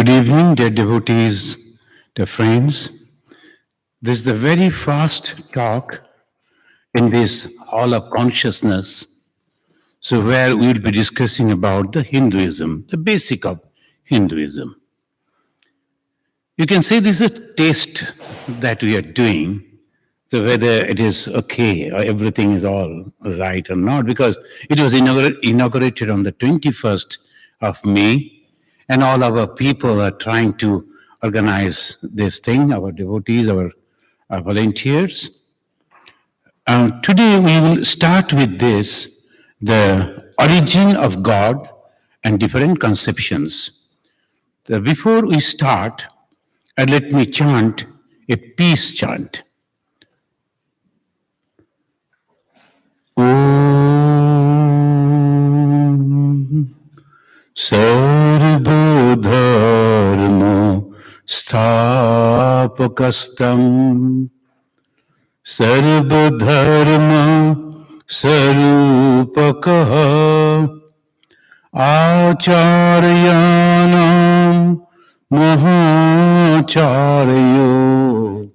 Good evening, dear devotees, dear friends. This is the very first talk in this hall of consciousness. So where we'll be discussing about the Hinduism, the basic of Hinduism. You can say this is a test that we are doing, so whether it is okay or everything is all right or not, because it was inaugurated on the 21st of May, and all our people are trying to organize this thing, our devotees, our volunteers. Today we will start with this, the origin of God and different conceptions. Before we start, let me chant a peace chant. Om Sarva Dharma Sthapakastam Sarva Dharma Sarupakaha Acharyanam Mahacharyo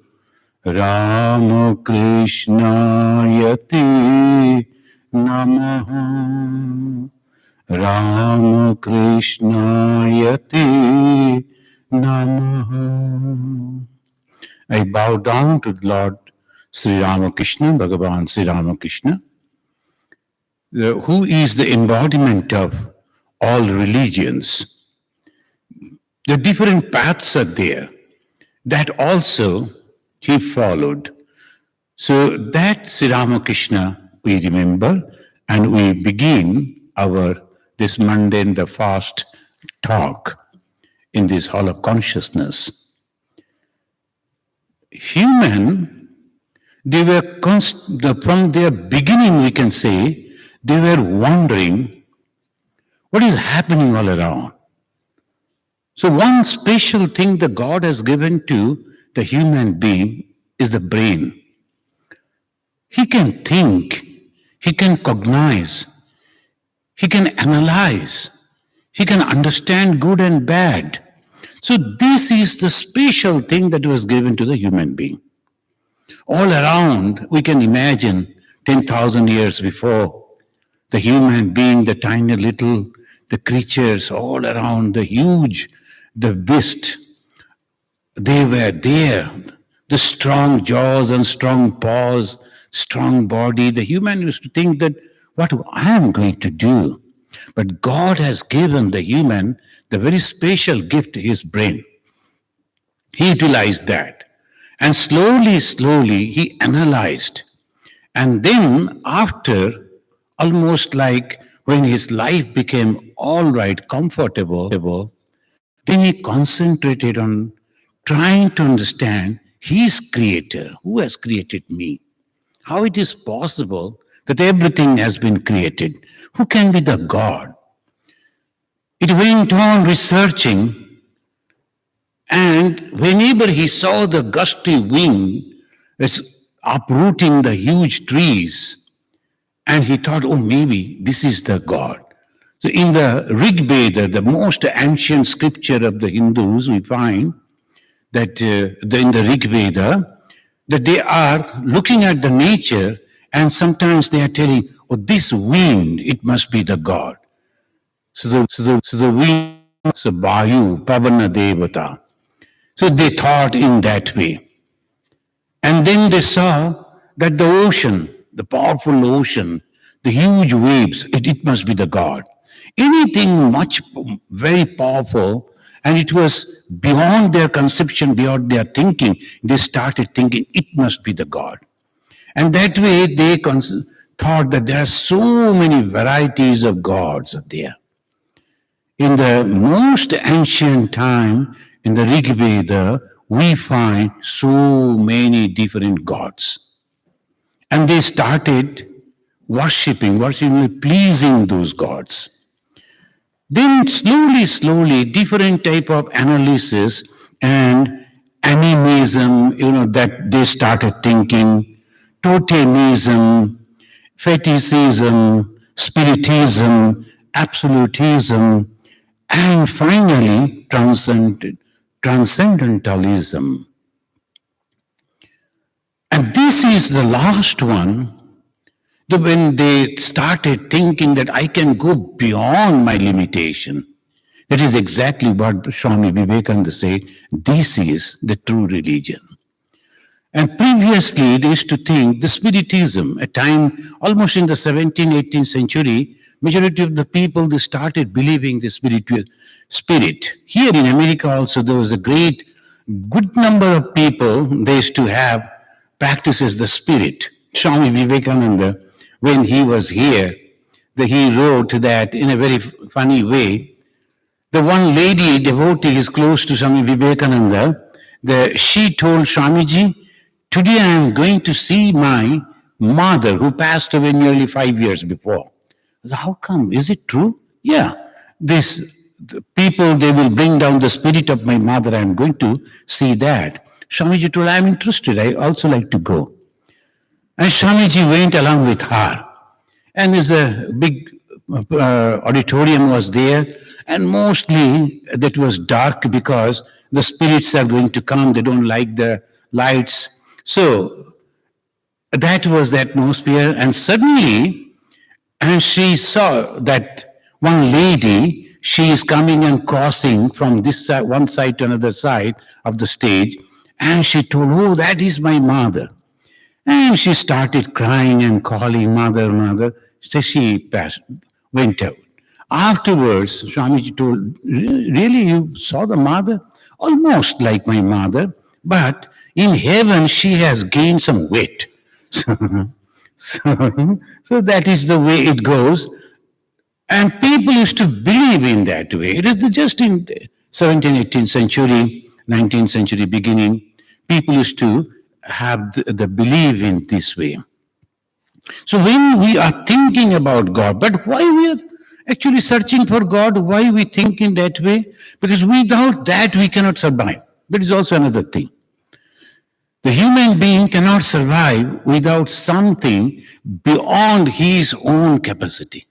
Ramakrishnayati Namaha Ramakrishnayati Namaha. I bow down to the Lord Sri Ramakrishna, Bhagavan Sri Ramakrishna, who is the embodiment of all religions. The different paths are there. That also he followed. So that Sri Ramakrishna we remember, and we begin this mundane, the fast talk in this hall of consciousness. Human, they were from their beginning, we can say, they were wondering what is happening all around. So one special thing that God has given to the human being is the brain. He can think, he can cognize, he can analyze, he can understand good and bad. So this is the special thing that was given to the human being. All around, we can imagine 10,000 years before, the human being, the tiny little, the creatures all around, the huge, the beast, they were there. The strong jaws and strong paws, strong body. The human used to think that, what I am going to do? But God has given the human the very special gift, his brain. He utilized that. And slowly, he analyzed. And then after, almost like when his life became all right, comfortable, then he concentrated on trying to understand his creator, who has created me. How it is possible that everything has been created. Who can be the God? It went on researching, and whenever he saw the gusty wind uprooting the huge trees, and he thought, oh, maybe this is the God. So in the Rig Veda, the most ancient scripture of the Hindus, we find that in the Rig Veda, that they are looking at the nature, and sometimes they are telling, oh, this wind, it must be the God. So the wind, so Vayu, Pavana Devata. So they thought in that way. And then they saw that the ocean, the powerful ocean, the huge waves, it must be the God. Anything much, very powerful, and it was beyond their conception, beyond their thinking, they started thinking it must be the God. And that way they thought that there are so many varieties of gods there. In the most ancient time, in the Rig Veda, we find so many different gods. And they started worshipping, pleasing those gods. Then slowly, different type of analysis and animism, that they started thinking, totemism, fetishism, spiritism, absolutism, and finally transcendentalism. And this is the last one, when they started thinking that I can go beyond my limitation. That is exactly what Swami Vivekananda said. This is the true religion. And previously, they used to think the Spiritism, a time almost in the 17th, 18th century, majority of the people, they started believing the spirit. Here in America also, there was a good number of people, they used to have practices the spirit. Swami Vivekananda, when he was here, he wrote that in a very funny way. The one lady devotee is close to Swami Vivekananda. She told Swamiji, today I am going to see my mother who passed away nearly 5 years before. I said, how come? Is it true? Yeah. The people, they will bring down the spirit of my mother. I am going to see that. Swamiji told, I am interested. I also like to go. And Swamiji went along with her. And there's a big auditorium was there. And mostly that was dark because the spirits are going to come. They don't like the lights. So that was the atmosphere. And suddenly, and she saw that one lady, she is coming and crossing from this side, one side to another side of the stage. And she told, oh, that is my mother. And she started crying and calling, mother, mother. So she went out. Afterwards, Swamiji told, really, you saw the mother? Almost like my mother, but in heaven she has gained some weight. So that is the way it goes. And people used to believe in that way. It is just in 17th, 18th century, 19th century beginning, people used to have the belief in this way. So when we are thinking about God, but why we are actually searching for God, why we think in that way? Because without that we cannot survive. That is also another thing. The human being cannot survive without something beyond his own capacity.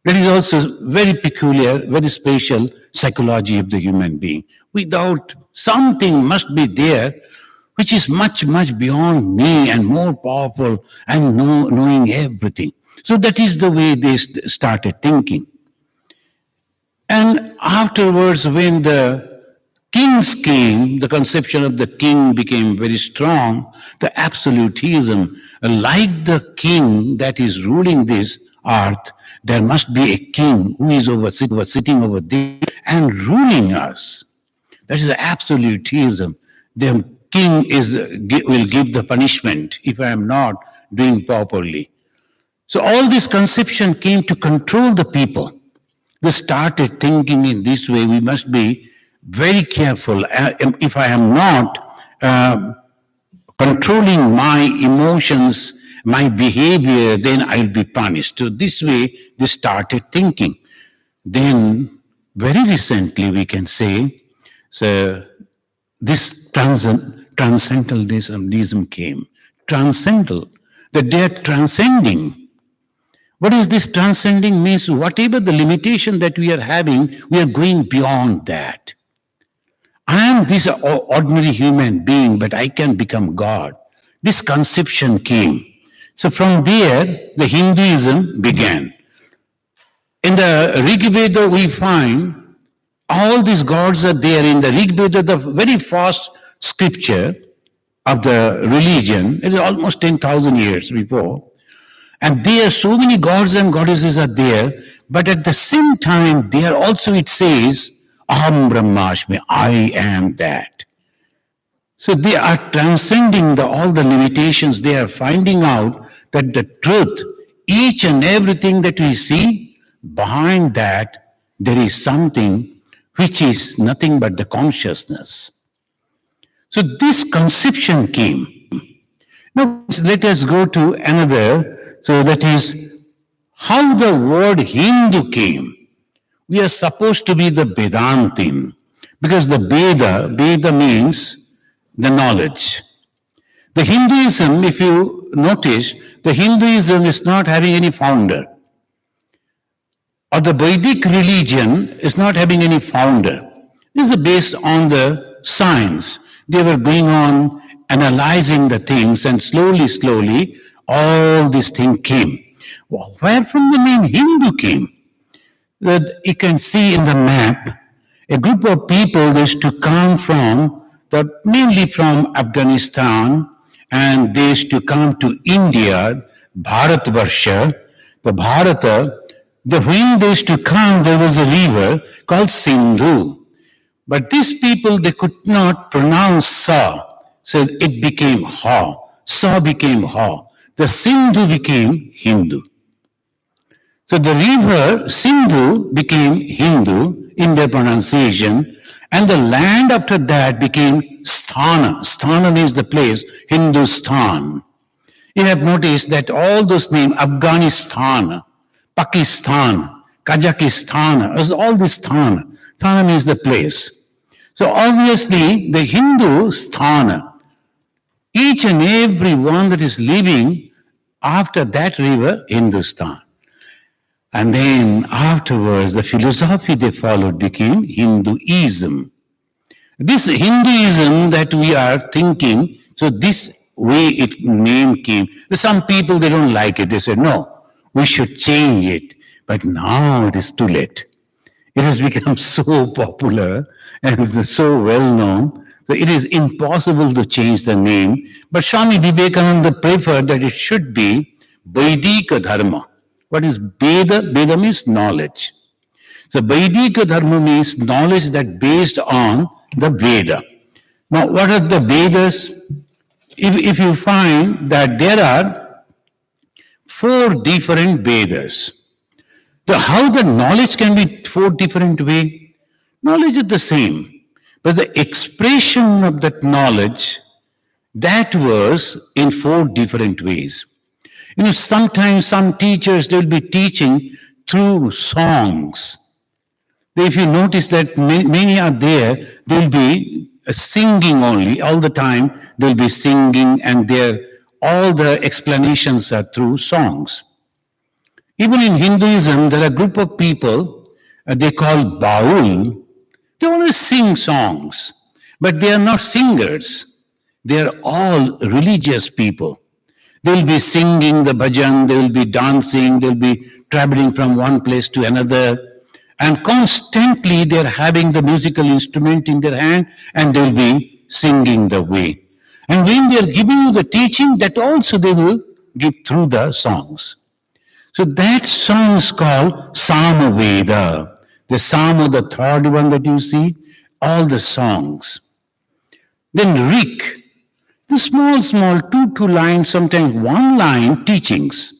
That is also very peculiar, very special psychology of the human being. Without something must be there which is much, much beyond me and more powerful and knowing everything. So that is the way they started thinking. And afterwards, when the kings came, the conception of the king became very strong, the absolutism, like the king that is ruling this earth, there must be a king who is sitting over there and ruling us. That is the absolutism. The king will give the punishment if I am not doing properly. So all this conception came to control the people. They started thinking in this way, we must be very careful. If I am not controlling my emotions, my behavior, then I'll be punished. So this way, they started thinking. Then, very recently, we can say, so this transcendentalism came. Transcendental, that they are transcending. What is this transcending means? Whatever the limitation that we are having, we are going beyond that. I am this ordinary human being, but I can become God. This conception came. So from there, the Hinduism began. In the Rig Veda, we find all these gods are there in the Rig Veda, the very first scripture of the religion. It is almost 10,000 years before. And there, so many gods and goddesses are there, but at the same time, there also it says, Aham Brahmasmi, I am that. So they are transcending all the limitations. They are finding out that the truth, each and everything that we see, behind that, there is something which is nothing but the consciousness. So this conception came. Now let us go to another. So that is how the word Hindu came. We are supposed to be the Vedantin, because the Veda means the knowledge. The Hinduism, if you notice, the Hinduism is not having any founder. or the Vedic religion is not having any founder. This is based on the science. They were going on analyzing the things, and slowly, all this thing came. Where from the name Hindu came? That you can see in the map, a group of people used to come from, mainly from Afghanistan, and they used to come to India, Bharatvarsha, the Bharata. When they used to come, there was a river called Sindhu. But these people, they could not pronounce Sa, so it became Ha. Sa became Ha. The Sindhu became Hindu. So the river Sindhu became Hindu in their pronunciation, and the land after that became Sthana. Sthana means the place, Hindustan. You have noticed that all those names, Afghanistan, Pakistan, Kazakhstan, all this Sthana. Sthana means the place. So obviously the Hindu Sthana, each and every one that is living after that river, Hindustan. And then afterwards, the philosophy they followed became Hinduism. This Hinduism that we are thinking, so this way its name came. Some people, they don't like it. They say, no, we should change it. But now it is too late. It has become so popular and so well known. So it is impossible to change the name. But Swami Vivekananda preferred that it should be Vedika Dharma. What is Veda? Veda means knowledge. So Vedika Dharma means knowledge that based on the Veda. Now, what are the Vedas? If you find that there are 4 different Vedas, so how the knowledge can be 4 different ways? Knowledge is the same, but the expression of that knowledge, that was in 4 different ways. Sometimes some teachers, they'll be teaching through songs. If you notice that many are there, they'll be singing only, all the time they'll be singing, and all the explanations are through songs. Even in Hinduism, there are a group of people, they call Baul. They always sing songs, but they are not singers. They are all religious people. They will be singing the bhajan, they will be dancing, they will be traveling from one place to another, and constantly they are having the musical instrument in their hand, and they will be singing the way. And when they are giving you the teaching, that also they will give through the songs. So that song is called Samaveda. The Sama, the third one that you see, all the songs. Then Rik, the small, 2 lines, sometimes 1 line teachings.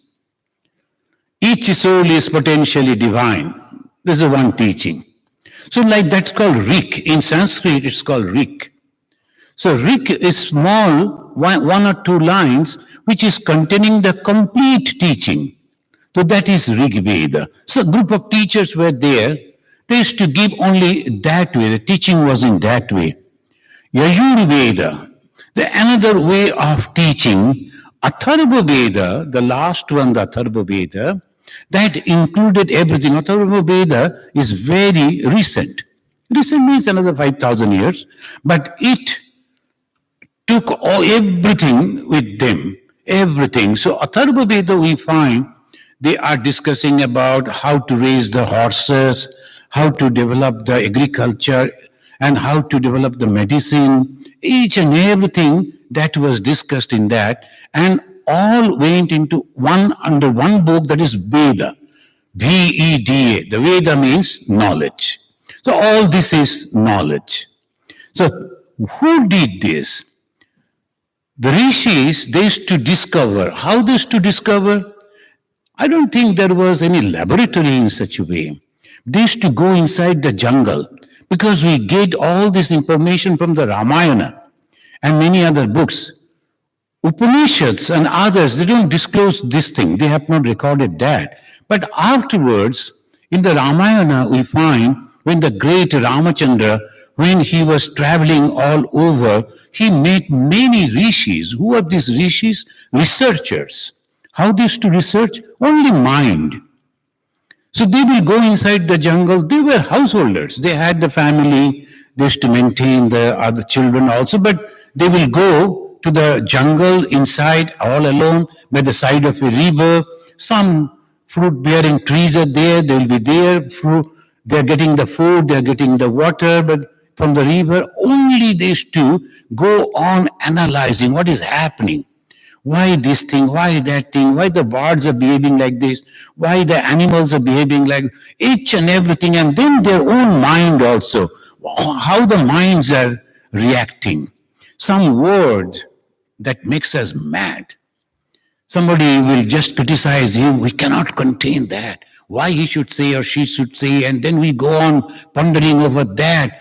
Each soul is potentially divine. This is one teaching. So like that's called Rik. In Sanskrit, it's called Rik. So Rik is small, 1 or 2 lines, which is containing the complete teaching. So that is Rig Veda. So a group of teachers were there. They used to give only that way. The teaching was in that way. Yajurveda, another way of teaching. Atharva Veda, the last one, the Atharva Veda, that included everything. Atharva Veda is very recent. Recent means another 5,000 years, but it took everything with them, everything. So Atharva Veda, we find they are discussing about how to raise the horses, how to develop the agriculture, and how to develop the medicine. Each and everything that was discussed in that, and all went into under one book, that is Veda. Veda. The Veda means knowledge. So all this is knowledge. So who did this? The rishis, they used to discover. How they used to discover? I don't think there was any laboratory in such a way. They used to go inside the jungle, because we get all this information from the Ramayana and many other books. Upanishads and others, they don't disclose this thing. They have not recorded that. But afterwards, in the Ramayana, we find when the great Ramachandra, when he was traveling all over, he met many rishis. Who are these rishis? Researchers. How they used to research? Only mind. So they will go inside the jungle. They were householders. They had the family. They used to maintain the other children also, but they will go to the jungle inside all alone by the side of a river. Some fruit-bearing trees are there. They will be there. They're getting the food. They're getting the water, but from the river, only they used to go on analyzing what is happening. Why this thing? Why that thing? Why the birds are behaving like this? Why the animals are behaving like each and everything? And then their own mind also, how the minds are reacting. Some word that makes us mad. Somebody will just criticize him. We cannot contain that. Why he should say or she should say, and then we go on pondering over that.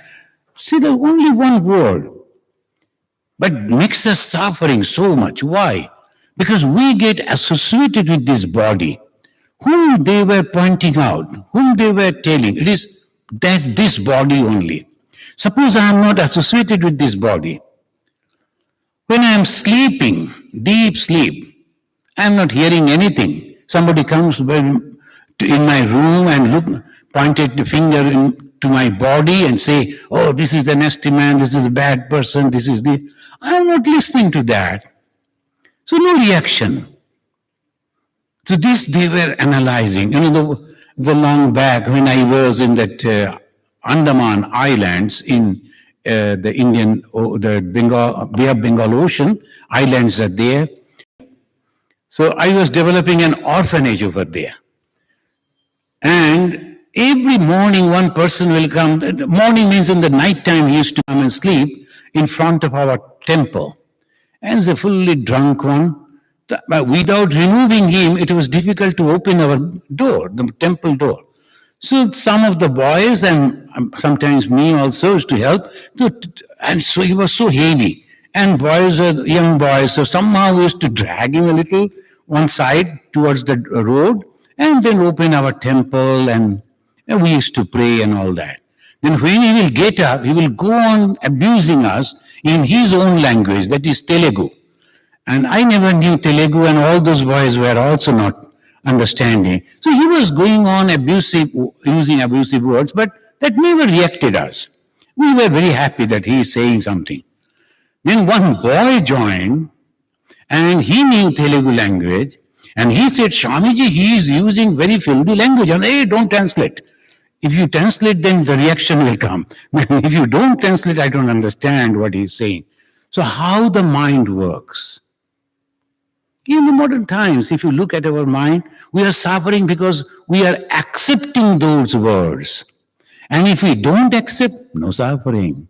See, there's only one word, but makes us suffering so much. Why? Because we get associated with this body, whom they were pointing out, whom they were telling. It is that this body only. Suppose I am not associated with this body. When I am sleeping, deep sleep, I am not hearing anything. Somebody comes in my room and pointed the finger to my body and say, oh, this is a nasty man, this is a bad person, this is the... I am not listening to that. So no reaction. So this they were analyzing. The long back when I was in that Andaman Islands in the Indian, the Bay of Bengal Ocean, islands are there. So I was developing an orphanage over there. And every morning one person will come. Morning means in the night time he used to come and sleep in front of our temple. And the fully drunk one. Without removing him, it was difficult to open our door, the temple door. So some of the boys and sometimes me also used to help. And so he was so heavy. And boys are young boys, so somehow we used to drag him a little one side towards the road and then open our temple and we used to pray and all that. Then when he will get up, he will go on abusing us in his own language, that is Telugu. And I never knew Telugu and all those boys were also not understanding. So he was going on using abusive words, but that never reacted us. We were very happy that he is saying something. Then one boy joined and he knew Telugu language and he said, Swamiji, he is using very filthy language. And hey, don't translate. If you translate, then the reaction will come. If you don't translate, I don't understand what he's saying. So how the mind works. In the modern times, if you look at our mind, we are suffering because we are accepting those words. And if we don't accept, no suffering.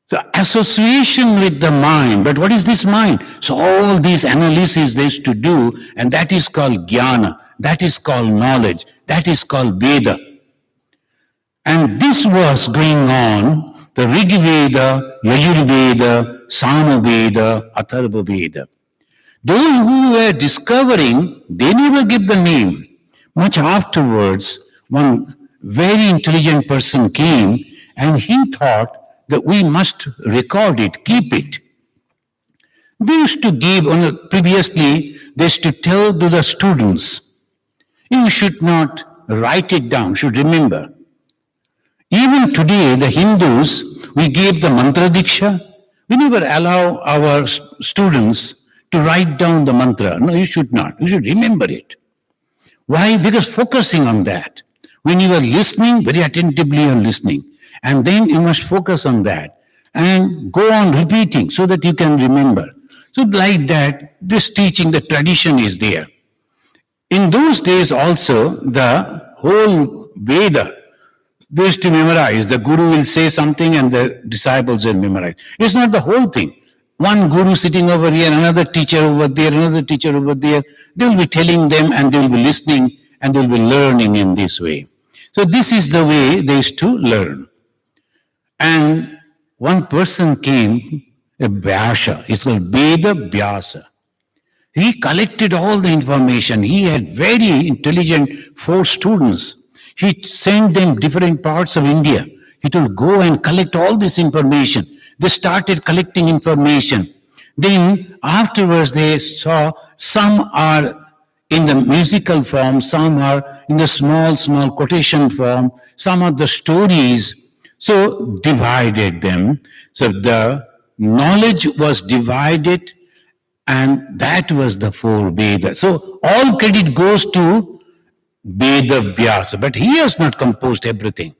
So association with the mind. But what is this mind? So all these analyses they used to do, and that is called jnana, that is called knowledge, that is called Veda. And this was going on, the Rig Veda, Yajurveda, Samaveda, Atharva Veda. Those who were discovering, they never give the name. Much afterwards, one very intelligent person came and he thought that we must record it, keep it. They used to give, previously, they used to tell to the students, you should not write it down, should remember. Even today, the Hindus, we gave the mantra diksha. We never allow our students to write down the mantra. No, you should not. You should remember it. Why? Because focusing on that. When you are listening, very attentively you are listening. And then you must focus on that. And go on repeating so that you can remember. So like that, this teaching, the tradition is there. In those days also, the whole Veda, they used to memorize. The guru will say something and the disciples will memorize. It's not the whole thing. One guru sitting over here, another teacher over there, another teacher over there. They will be telling them and they will be listening and they will be learning in this way. So this is the way they used to learn. And one person came, a Vyasa. It's called Veda Vyasa. He collected all the information. He had very intelligent 4 students. He sent them different parts of India. He would go and collect all this information. They started collecting information. Then afterwards they saw some are in the musical form, some are in the small quotation form, some are the stories. So divided them. So the knowledge was divided, and that was the four Vedas. So all credit goes to Veda Vyasa, but he has not composed everything.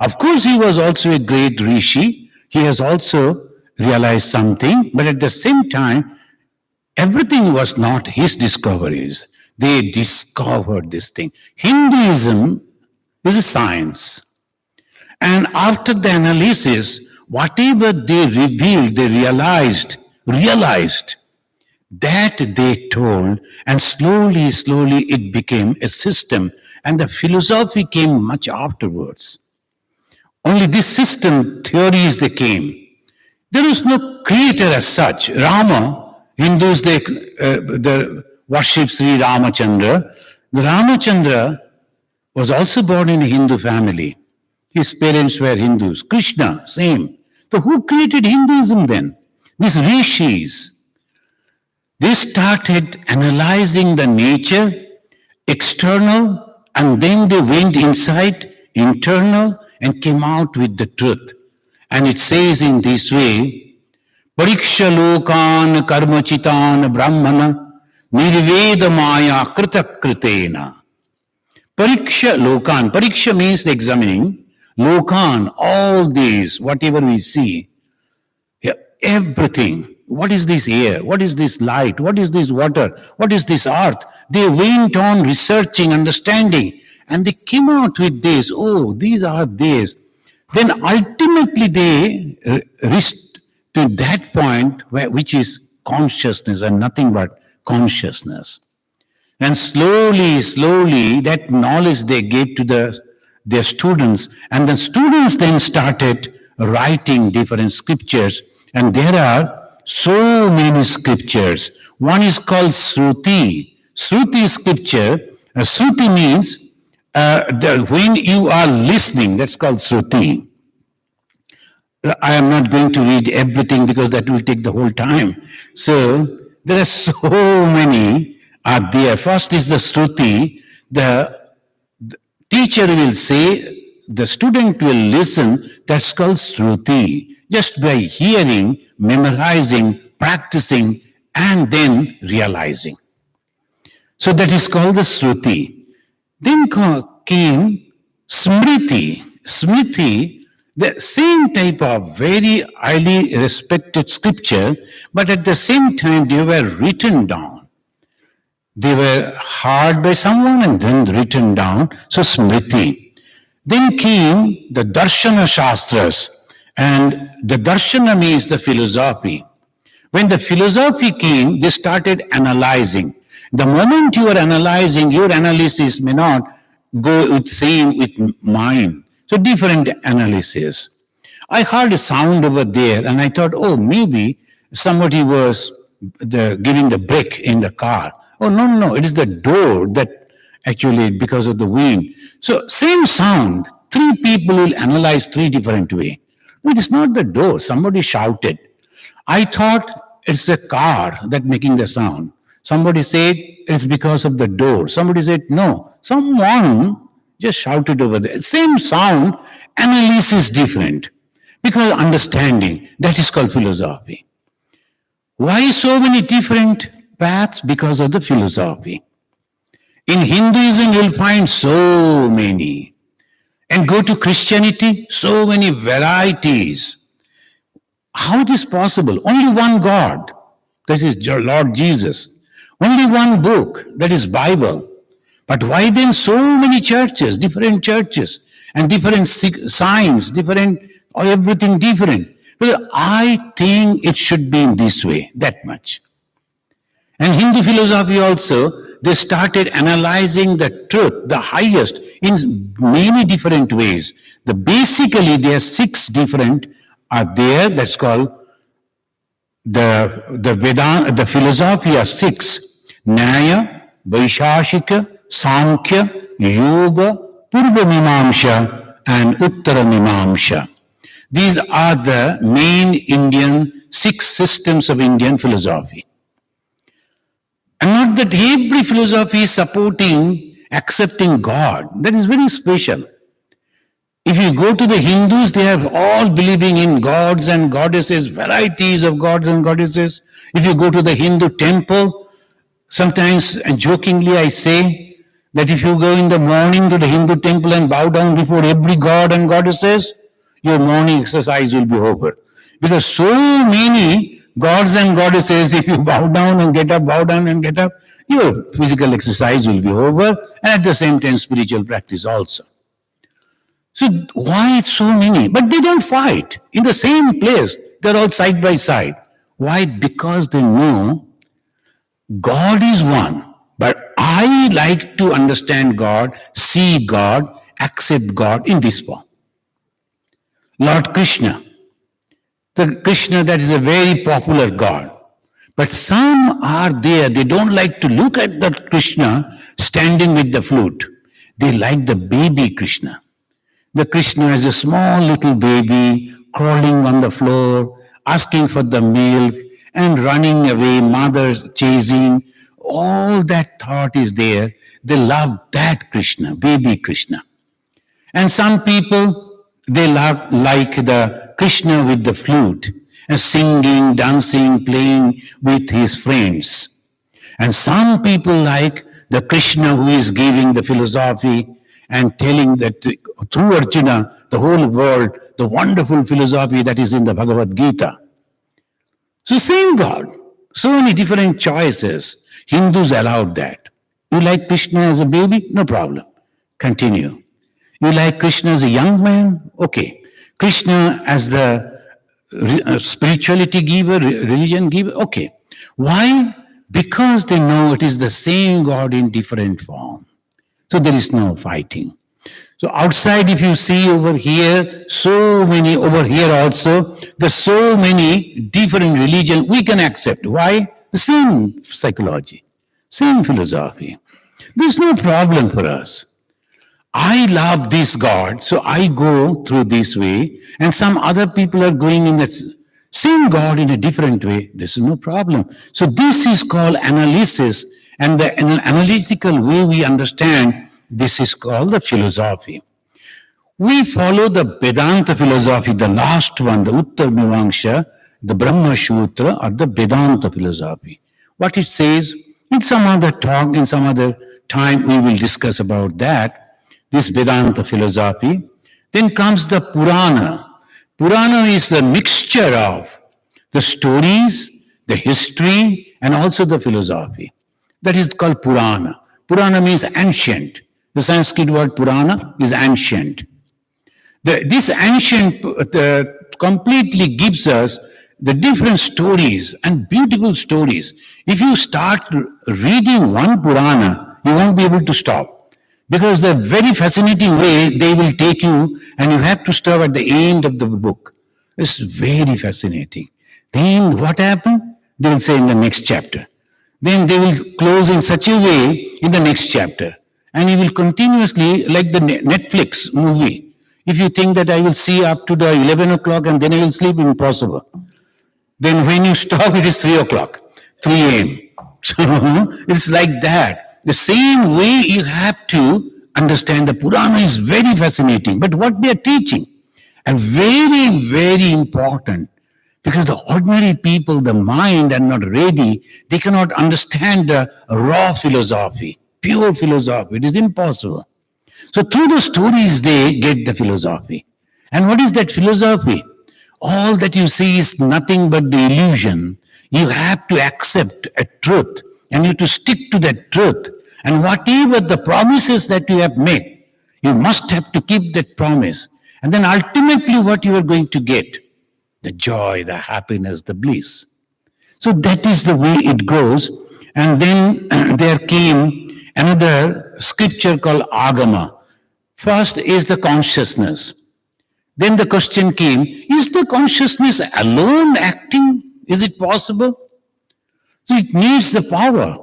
Of course, he was also a great rishi. He has also realized something, but at the same time, everything was not his discoveries. They discovered this thing. Hinduism is a science. And after the analysis, whatever they revealed, they realized that they told, and slowly it became a system, and the philosophy came much afterwards. Only this system, theories, they came. There is no creator as such. Rama, Hindus, they worship Sri Ramachandra. The Ramachandra was also born in a Hindu family. His parents were Hindus. Krishna, same. So who created Hinduism then? These rishis. They started analyzing the nature, external, and then they went inside, internal, and came out with the truth. And it says in this way, Pariksha lokan karmachitan brahmana nirveda maya krita kritena. Pariksha lokan. Pariksha means examining. Lokan, all these, whatever we see, everything. What is this air? What is this light? What is this water? What is this earth? They went on researching, understanding, and they came out with this. Oh, these are these. Then ultimately they reached to that point which is consciousness and nothing but consciousness. And slowly, that knowledge they gave to their students, and the students then started writing different scriptures, and there are so many scriptures. One is called Shruti. Shruti scripture. Shruti means when you are listening, that's called Shruti. I am not going to read everything because that will take the whole time. So there are so many are there. First is the Shruti. The teacher will say, the student will listen. That's called Shruti. Just by hearing, memorizing, practicing, and then realizing. So that is called the Shruti. Then came Smriti. Smriti, the same type of very highly respected scripture, but at the same time they were written down. They were heard by someone and then written down. So Smriti. Then came the Darshan Sastras. And the Darshana means the philosophy. When the philosophy came, they started analyzing. The moment you are analyzing, your analysis may not go with same with mine. So different analysis. I heard a sound over there and I thought, oh, maybe somebody was giving the brake in the car. Oh, no, it is the door that actually because of the wind. So same sound, three people will analyze three different ways. It is not the door. Somebody shouted. I thought it's the car that making the sound. Somebody said it's because of the door. Somebody said no. Someone just shouted over there. Same sound, analysis different. Because understanding, that is called philosophy. Why so many different paths? Because of the philosophy. In Hinduism, you'll find so many. And go to Christianity, so many varieties. How it is possible? Only one God, that is Lord Jesus. Only one book, that is Bible. But why then so many churches, different churches, and different signs, different, or everything different? Well, I think it should be in this way, that much. And Hindu philosophy also, they started analyzing the truth, the highest, in many different ways. Basically, there are 6 different are there. That's called the Vedanta. The philosophy are 6: Nyaya, Vaishashika, Samkhya, Yoga, Purva Mimamsha, and Uttara Mimamsha. These are the main Indian 6 systems of Indian philosophy. And not that every philosophy is supporting accepting God. That is very special. If you go to the Hindus, they are all believing in gods and goddesses, varieties of gods and goddesses. If you go to the Hindu temple, sometimes jokingly I say that if you go in the morning to the Hindu temple and bow down before every god and goddesses, your morning exercise will be over. Because so many gods and goddesses, if you bow down and get up, bow down and get up, your physical exercise will be over, and at the same time spiritual practice also. So why so many? But they don't fight in the same place. They're all side by side. Why? Because they know God is one. But I like to understand God, see God, accept God in this form. Lord Krishna. The Krishna, that is a very popular God. But some are there, they don't like to look at the Krishna standing with the flute. They like the baby Krishna. The Krishna is a small little baby crawling on the floor, asking for the milk and running away, mothers chasing. All that thought is there. They love that Krishna, baby Krishna. And some people, they love like the Krishna with the flute, and singing, dancing, playing with his friends. And some people like the Krishna who is giving the philosophy and telling that through Arjuna, the whole world, the wonderful philosophy that is in the Bhagavad Gita. So same God, so many different choices. Hindus allowed that. You like Krishna as a baby? No problem. Continue. You like Krishna as a young man? Okay. Krishna as the spirituality giver, religion giver? Okay. Why? Because they know it is the same God in different form. So there is no fighting. So outside, if you see over here, so many, over here also, there's so many different religions we can accept. Why? The same psychology, same philosophy. There's no problem for us. I love this God, so I go through this way, and some other people are going in that same God in a different way. There's no problem. So this is called analysis, and the analytical way we understand this is called the philosophy. We follow the Vedanta philosophy, the last one, the Uttar Mimamsa, the Brahma Sutra, or the Vedanta philosophy. What it says, in some other talk, in some other time, we will discuss about that, this Vedanta philosophy. Then comes the Purana. Purana is the mixture of the stories, the history, and also the philosophy. That is called Purana. Purana means ancient. The Sanskrit word Purana is ancient. This ancient completely gives us the different stories and beautiful stories. If you start reading one Purana, you won't be able to stop. Because the very fascinating way they will take you, and you have to stop at the end of the book. It's very fascinating. Then what happened? They will say in the next chapter. Then they will close in such a way in the next chapter. And you will continuously, like the Netflix movie. If you think that I will see up to the 11 o'clock and then I will sleep, impossible. Then when you stop, it is 3 o'clock, 3 a.m. So it's like that. The same way you have to understand the Purana is very fascinating. But what they are teaching, and very, very important, because the ordinary people, the mind are not ready, they cannot understand the raw philosophy, pure philosophy. It is impossible. So through the stories, they get the philosophy. And what is that philosophy? All that you see is nothing but the illusion. You have to accept a truth, and you have to stick to that truth. And whatever the promises that you have made, you must have to keep that promise. And then ultimately what you are going to get, the joy, the happiness, the bliss. So that is the way it goes. And then there came another scripture called Agama. First is the consciousness. Then the question came, is the consciousness alone acting? Is it possible? So it needs the power.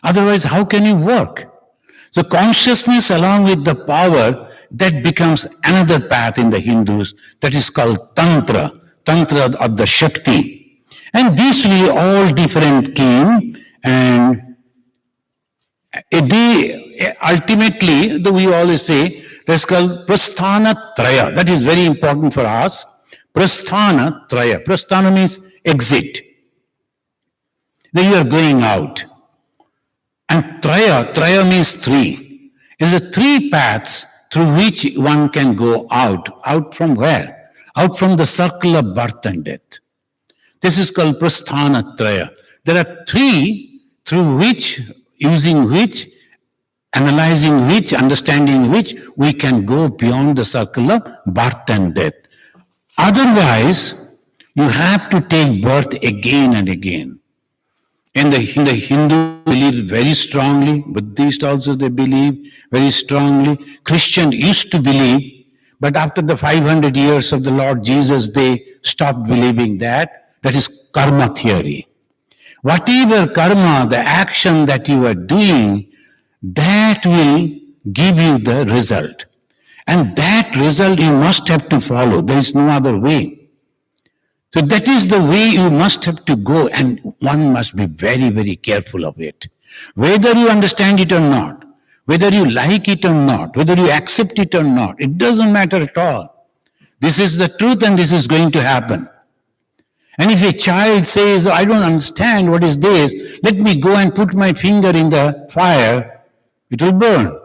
Otherwise, how can you work? So consciousness along with the power, that becomes another path in the Hindus that is called Tantra. Tantra of the Shakti. And these three all different came, and Ultimately, we always say, that's called Prasthana Traya. That is very important for us. Prasthana Traya. Prasthana means exit. Then you are going out. And Traya means three. It's the three paths through which one can go out. Out from where? Out from the circle of birth and death. This is called Prasthana Traya. There are three through which, using which, analyzing which, understanding which, we can go beyond the circle of birth and death. Otherwise, you have to take birth again and again. In the Hindu believe very strongly, Buddhist also they believe very strongly, Christian used to believe, but after the 500 years of the Lord Jesus, they stopped believing that. That is karma theory. Whatever karma, the action that you are doing, that will give you the result. And that result you must have to follow. There is no other way. So that is the way you must have to go, and one must be very, very careful of it. Whether you understand it or not, whether you like it or not, whether you accept it or not, it doesn't matter at all. This is the truth and this is going to happen. And if a child says, I don't understand what is this, let me go and put my finger in the fire, it will burn.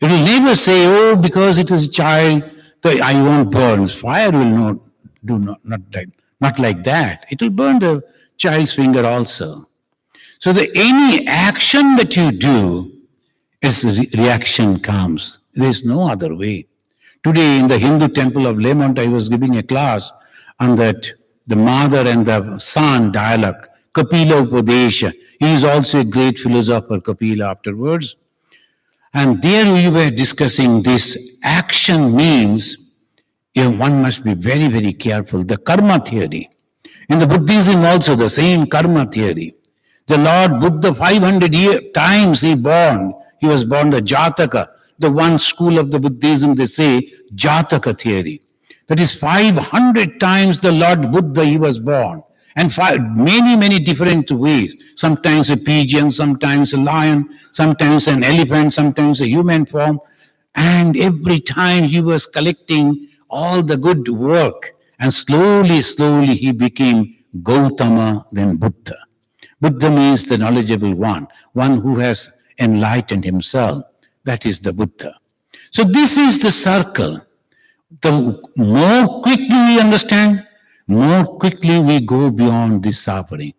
It will never say, oh, because it is a child, I won't burn. Fire will not like that. It will burn the child's finger also. So any action that you do, is reaction comes. There is no other way. Today in the Hindu temple of Lemont, I was giving a class on that the mother and the son dialogue, Kapila Upadesha. He is also a great philosopher, Kapila, afterwards. And there we were discussing this. Action means one must be very, very careful. The karma theory. In the Buddhism also the same karma theory. The Lord Buddha 500 times he was born the Jataka. The one school of the Buddhism they say Jataka theory. That is 500 times the Lord Buddha he was born. And many, many different ways. Sometimes a pigeon, sometimes a lion, sometimes an elephant, sometimes a human form. And every time he was collecting all the good work. And slowly, slowly he became Gautama, then Buddha. Buddha means the knowledgeable one who has enlightened himself. That is the Buddha. So this is the circle. The more quickly we understand, more quickly we go beyond this suffering.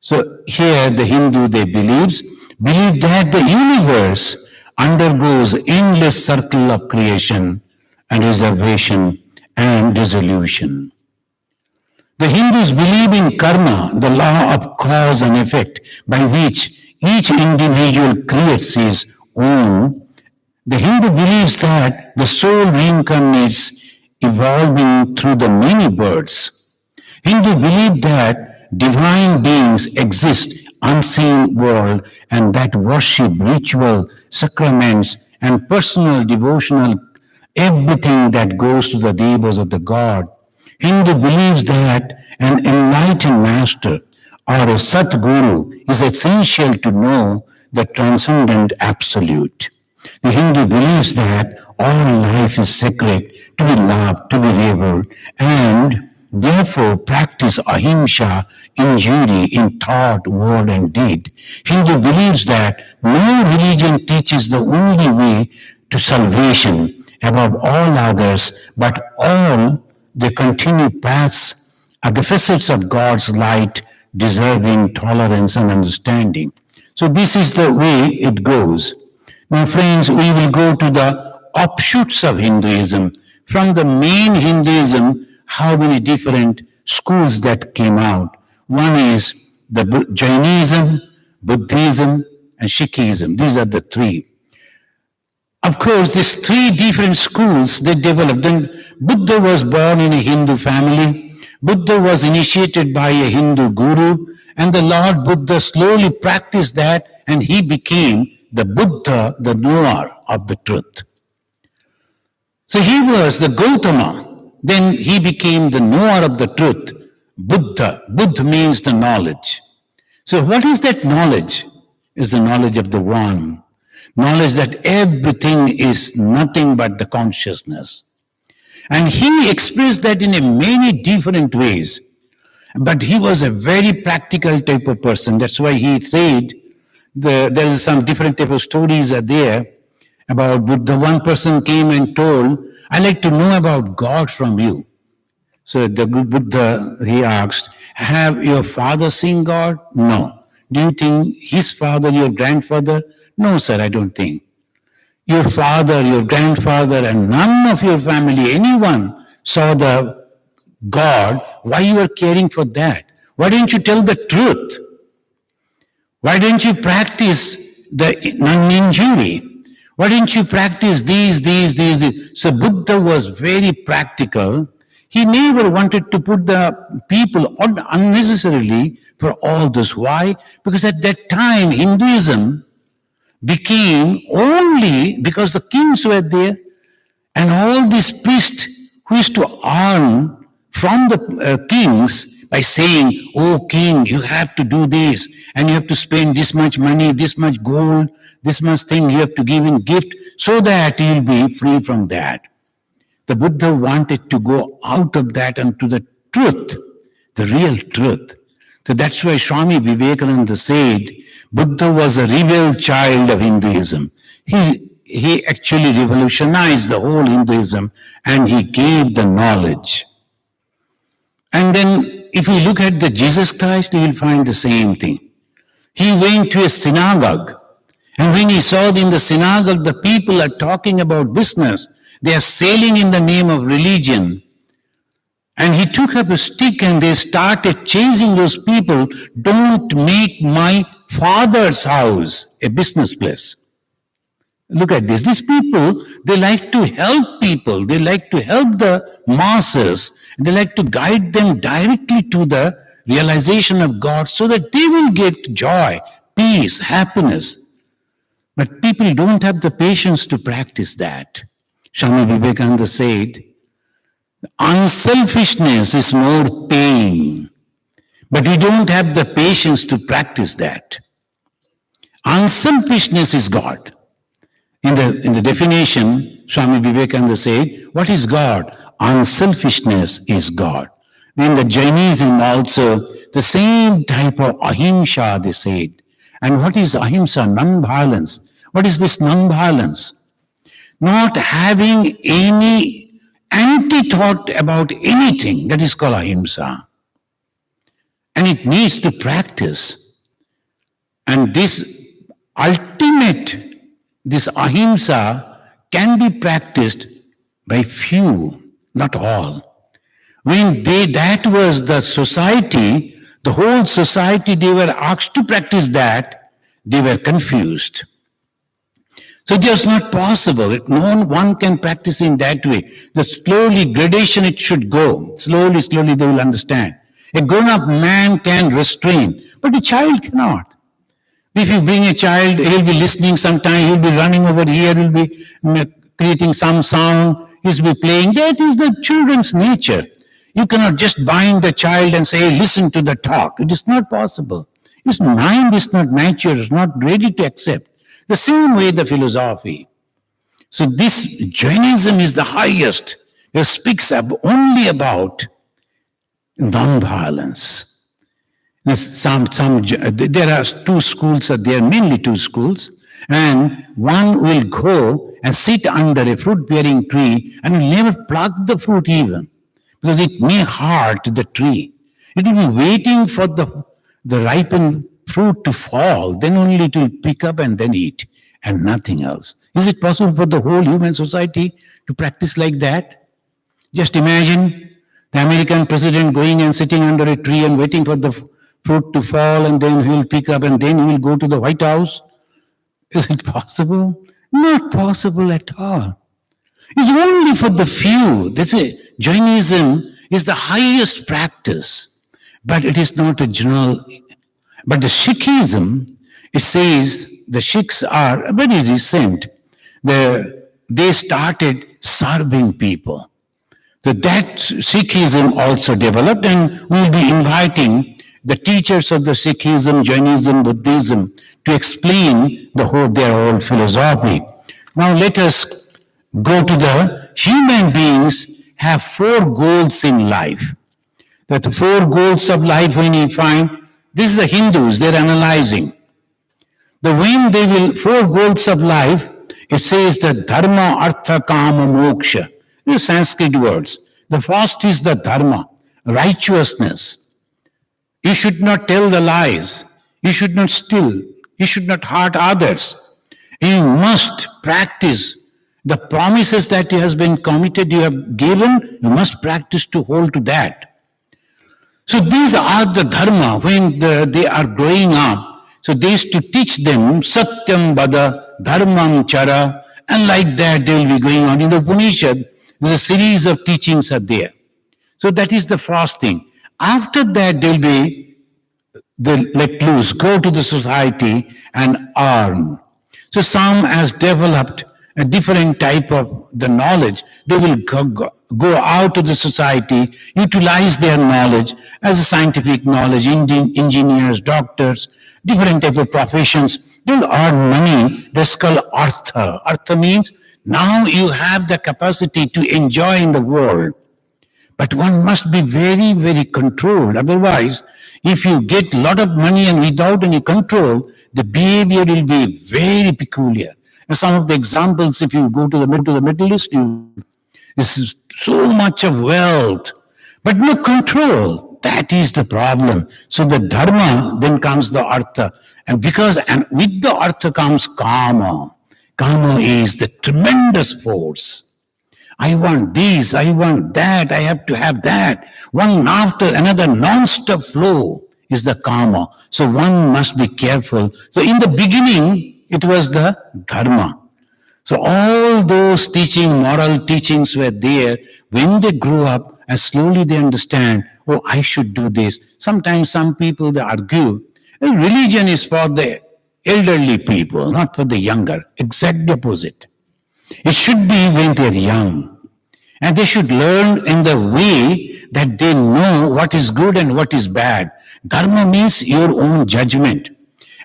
So here the Hindu, they believe that the universe undergoes endless circle of creation and reservation and dissolution. The Hindus believe in karma, the law of cause and effect, by which each individual creates his own. The Hindu believes that the soul reincarnates, evolving through the many births. Hindu believe that divine beings exist unseen world and that worship, ritual, sacraments, and personal devotional, everything that goes to the devas of the God. Hindu believes that an enlightened master or a Satguru is essential to know the transcendent absolute. The Hindu believes that all life is sacred, to be loved, to be revered, and therefore practice ahimsa, injury in thought, word, and deed. Hindu believes that no religion teaches the only way to salvation above all others, but all the continued paths are the facets of God's light, deserving tolerance and understanding. So this is the way it goes. Now friends, we will go to the offshoots of Hinduism. From the main Hinduism, how many different schools that came out. One is the Jainism, Buddhism, and Sikhism. These are the three. Of course, these three different schools, they developed. Then Buddha was born in a Hindu family. Buddha was initiated by a Hindu guru, and the Lord Buddha slowly practiced that, and he became the Buddha, the knower of the truth. So he was the Gautama. Then he became the knower of the truth, Buddha. Buddha means the knowledge. So what is that knowledge? Is the knowledge of the one. Knowledge that everything is nothing but the consciousness. And he expressed that in a many different ways. But he was a very practical type of person. That's why he said, there is some different type of stories are there about Buddha. One person came and told, "I like to know about God from you." So the Buddha, he asked, "Have your father seen God?" "No." "Do you think his father, your grandfather?" "No, sir, I don't think." "Your father, your grandfather, and none of your family, anyone saw the God. Why you are caring for that? Why don't you tell the truth? Why don't you practice the non-injury? Why don't you practice these? So Buddha was very practical. He never wanted to put the people on unnecessarily for all this. Why? Because at that time, Hinduism became only because the kings were there, and all these priests who used to earn from the kings by saying, "Oh king, you have to do this, and you have to spend this much money, this much gold, this much thing you have to give in gift, so that you'll be free from that." The Buddha wanted to go out of that and to the truth, the real truth. So that's why Swami Vivekananda said, Buddha was a rebel child of Hinduism. He actually revolutionized the whole Hinduism, and he gave the knowledge. And then if we look at the Jesus Christ, you will find the same thing. He went to a synagogue, and when he saw in the synagogue the people are talking about business, they are sailing in the name of religion, and he took up a stick and they started chasing those people. "Don't make my father's house a business place." Look at this. These people, they like to help people. They like to help the masses. They like to guide them directly to the realization of God so that they will get joy, peace, happiness. But people don't have the patience to practice that. Swami Vivekananda said, unselfishness is more pain, but we don't have the patience to practice that. Unselfishness is God. In the definition, Swami Vivekananda said, what is God? Unselfishness is God. In the Jainism also, the same type of ahimsa they said. And what is ahimsa? Non-violence. What is this non-violence? Not having any anti-thought about anything. That is called ahimsa. And it needs to practice. And this ultimate, this ahimsa can be practiced by few, not all. When that was the society, the whole society, they were asked to practice that, they were confused. So it was not possible. No one can practice in that way. The slowly gradation it should go. Slowly they will understand. A grown-up man can restrain, but a child cannot. If you bring a child, he'll be listening sometime, he'll be running over here, he'll be creating some sound, he'll be playing. That is the children's nature. You cannot just bind the child and say, listen to the talk. It is not possible. His mind is not mature, is not ready to accept. The same way the philosophy. So this Jainism is the highest. It speaks only about non-violence. There are two schools, there are mainly two schools, and one will go and sit under a fruit-bearing tree and will never pluck the fruit even, because it may hurt the tree. It will be waiting for the ripened fruit to fall, then only it will pick up and then eat, and nothing else. Is it possible for the whole human society to practice like that? Just imagine the American president going and sitting under a tree and waiting for the fruit to fall, and then he will pick up and then he will go to the White House. Is it possible? Not possible at all. It's only for the few. That's it. Jainism is the highest practice, but it is not a general. But the Sikhism, it says the Sikhs are very recent. They started serving people. So that Sikhism also developed, and we'll be inviting the teachers of the Sikhism, Jainism, Buddhism, to explain their whole philosophy. Now let us go to the human beings have 4 goals in life. That the 4 goals of life when you find, this is the Hindus, they're analyzing. When they will, 4 goals of life, it says the Dharma, Artha, Kama, Moksha. These are Sanskrit words. The first is the Dharma, righteousness. You should not tell the lies. You should not steal. You should not hurt others. You must practice the promises that you have been committed, you have given, you must practice to hold to that. So these are the Dharma when they are growing up. So they used to teach them Satyam Bada, Dharmam Chara, and like that they will be going on. In the Upanishad, there's a series of teachings are there. So that is the first thing. After that, they'll let loose, go to the society and earn. So some has developed a different type of the knowledge. They will go out to the society, utilize their knowledge as a scientific knowledge, engineers, doctors, different type of professions. They'll earn money. That's called artha. Artha means now you have the capacity to enjoy in the world. But one must be very, very controlled. Otherwise, if you get a lot of money and without any control, the behavior will be very peculiar. And some of the examples, if you go to the Middle East, this is so much of wealth, but no control. That is the problem. So the Dharma, then comes the Artha. And with the Artha comes Kama. Kama is the tremendous force. I want this, I want that, I have to have that. One after another non-stop flow is the Kama. So one must be careful. So in the beginning, it was the Dharma. So all those moral teachings were there. When they grew up, and slowly they understand, oh, I should do this. Sometimes some people, they argue, religion is for the elderly people, not for the younger. Exactly opposite. It should be when they're young. And they should learn in the way that they know what is good and what is bad. Dharma means your own judgment.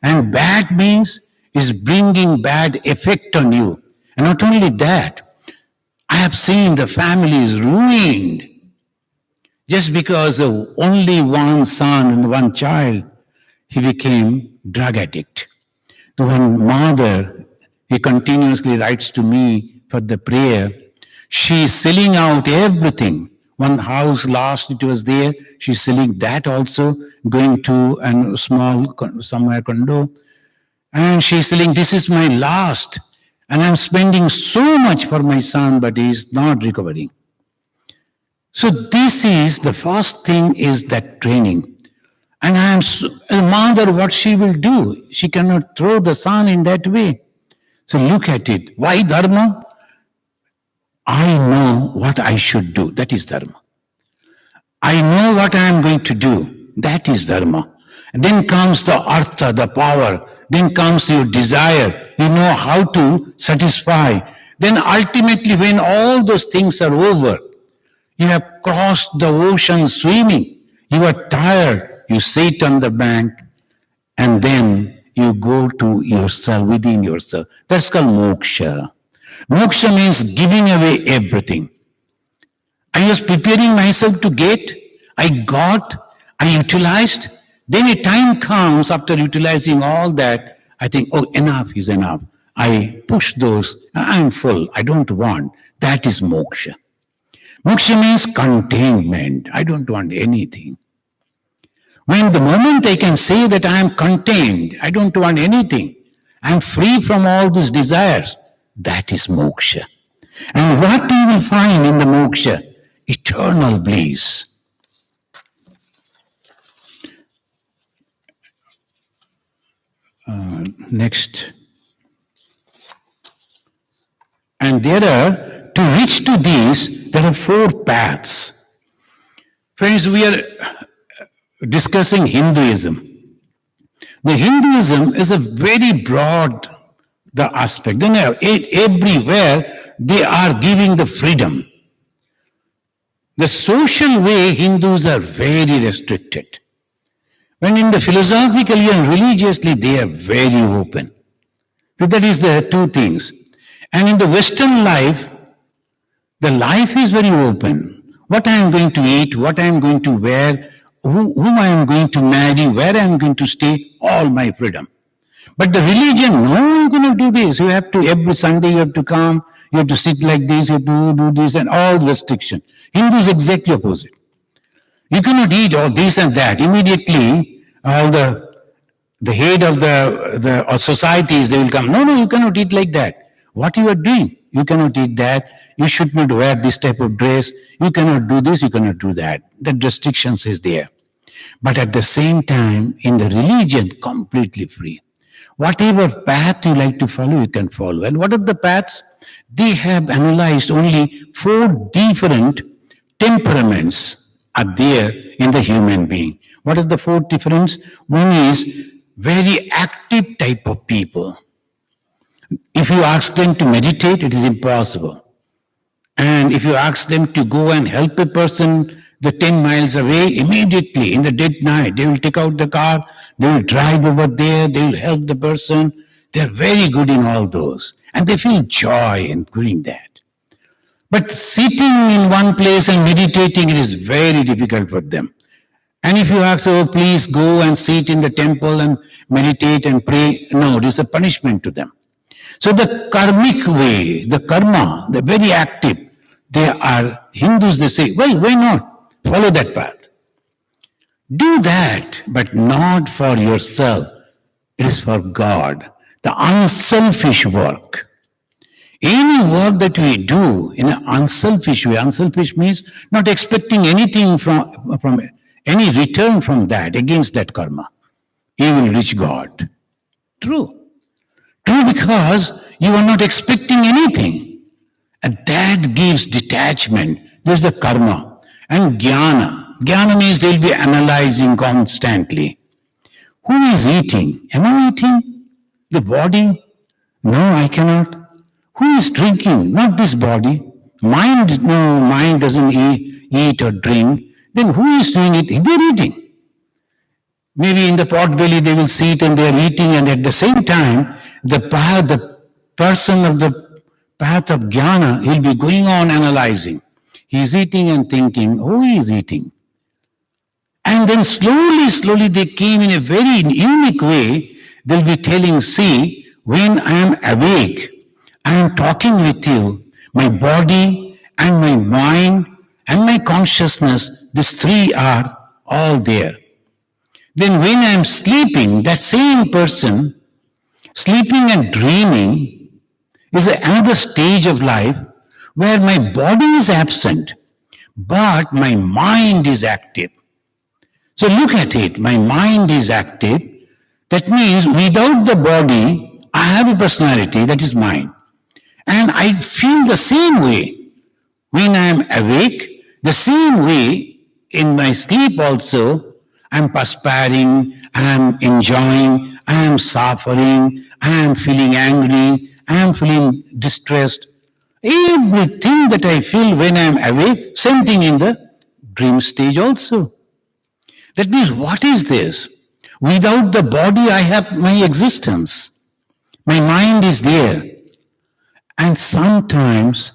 And bad means is bringing bad effect on you. And not only that, I have seen the families ruined just because of only one son and one child, he became drug addict. The one mother, he continuously writes to me for the prayer. She is selling out everything. One house last it was there. She's selling that also, going to a small somewhere condo. And she's selling, this is my last. And I'm spending so much for my son, but he's not recovering. So this is, the first thing is that training. And a mother, what she will do? She cannot throw the son in that way. So look at it. Why Dharma? I know what I should do. That is Dharma. I know what I am going to do. That is Dharma. And then comes the Artha, the power. Then comes your desire. You know how to satisfy. Then ultimately when all those things are over, you have crossed the ocean swimming. You are tired. You sit on the bank and then you go to yourself, within yourself. That's called moksha. Moksha means giving away everything. I was preparing myself to get, I got, I utilized. Then a time comes after utilizing all that, I think, oh, enough is enough. I push those, I'm full, I don't want. That is moksha. Moksha means containment. I don't want anything. When the moment I can say that I am contained, I don't want anything, I am free from all these desires, that is moksha. And what you will find in the moksha? Eternal bliss. Next. And to reach to these, there are 4 paths. Friends, we are discussing Hinduism. The Hinduism is a very broad aspect. Then everywhere they are giving the freedom. The social way Hindus are very restricted. When in the philosophically and religiously, they are very open. So that is the two things. And in the Western life, the life is very open. What I am going to eat, what I am going to wear, whom I am going to marry, where I am going to stay, all my freedom. But the religion, no, you're going to do this. You have to, every Sunday you have to come, you have to sit like this, you have to do this, and all restriction. Hindu is exactly opposite. You cannot eat all this and that. Immediately, all the head of the societies, they will come, no, you cannot eat like that. What you are doing? You cannot eat that. You should not wear this type of dress. You cannot do this, you cannot do that. The restrictions is there. But at the same time, in the religion, completely free. Whatever path you like to follow, you can follow. And what are the paths? They have analyzed only 4 different temperaments are there in the human being. What are the 4 difference? One is very active type of people. If you ask them to meditate, it is impossible. And if you ask them to go and help a person the 10 miles away, immediately in the dead night, they will take out the car, they will drive over there, they will help the person. They are very good in all those. And they feel joy in doing that. But sitting in one place and meditating, it is very difficult for them. And if you ask, oh, please go and sit in the temple and meditate and pray, no, it is a punishment to them. So the karmic way, the karma, the very active, they are Hindus, they say, well, why not? Follow that path. Do that, but not for yourself. It is for God. The unselfish work. Any work that we do in an unselfish way, unselfish means not expecting anything from any return from that, against that karma. You will reach God. True. True, because you are not expecting anything. And that gives detachment. This is the karma. And jnana. Jnana means they will be analyzing constantly. Who is eating? Am I eating? The body? No, I cannot. Who is drinking? Not this body. Mind, no, mind doesn't eat or drink. Then who is doing it? They are eating. Maybe in the pot belly they will sit and they are eating, and at the same time, the person of the path of jnana, he'll be going on analyzing. He's eating and thinking, who is eating? And then slowly they came in a very unique way. They'll be telling, see, when I am awake, I am talking with you, my body and my mind and my consciousness, these 3 are all there. Then when I am sleeping, that same person, sleeping and dreaming, is another stage of life where my body is absent, but my mind is active. So look at it, my mind is active. That means without the body, I have a personality, that is mine. And I feel the same way when I am awake, the same way in my sleep also. I am perspiring, I am enjoying, I am suffering, I am feeling angry, I am feeling distressed. Everything that I feel when I am awake, same thing in the dream stage also. That means, what is this? Without the body, I have my existence. My mind is there. And sometimes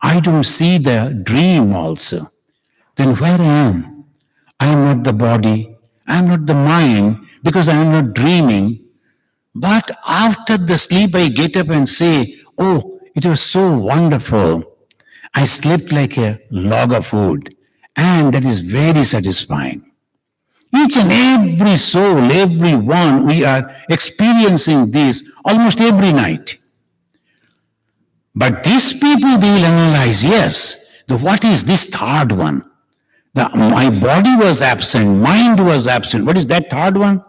I don't see the dream also. Then where I am? I am not the body, I am not the mind, because I am not dreaming. But after the sleep, I get up and say, oh, it was so wonderful. I slept like a log of wood, and that is very satisfying. Each and every soul, every one, we are experiencing this almost every night. But these people, they will analyze, yes, what is this 3rd one? My body was absent, mind was absent. What is that 3rd one?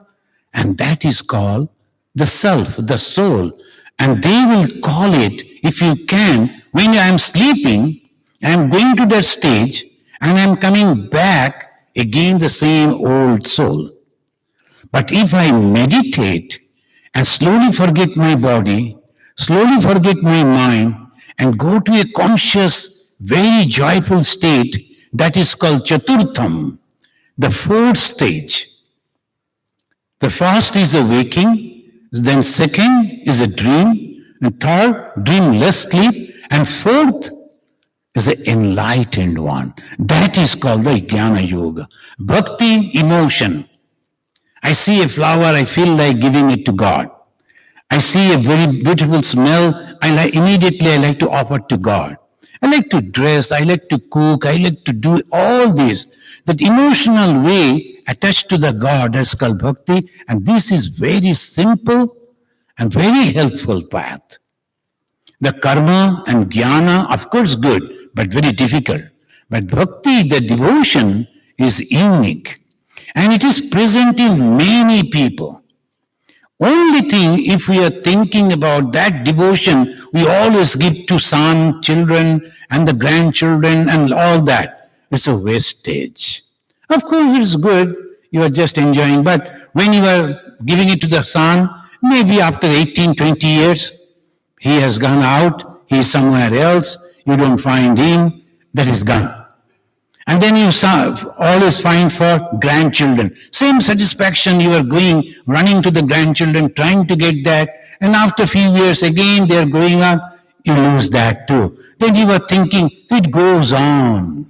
And that is called the self, the soul. And they will call it, if you can, when I am sleeping, I am going to that stage, and I am coming back again the same old soul. But if I meditate and slowly forget my body, slowly forget my mind, and go to a conscious, very joyful state, that is called Chaturtham, the 4th stage. The first is a waking, then second is a dream, and third, dreamless sleep, and fourth is the enlightened one. That is called the Jnana Yoga. Bhakti, emotion. I see a flower, I feel like giving it to God. I see a very beautiful smell, immediately I like to offer to God. I like to dress, I like to cook, I like to do all this. That emotional way attached to the God, that's called bhakti, and this is very simple and very helpful path. The karma and jnana, of course good, but very difficult. But bhakti, the devotion, is unique. And it is present in many people. Only thing, if we are thinking about that devotion, we always give to son, children, and the grandchildren, and all that. It's a wastage. Of course, it's good. You are just enjoying. But when you are giving it to the son, maybe after 18, 20 years, he has gone out, he is somewhere else, you don't find him, that is gone. And then you always find for grandchildren. Same satisfaction, you are going, running to the grandchildren, trying to get that, and after a few years again they are growing up, you lose that too. Then you are thinking, it goes on.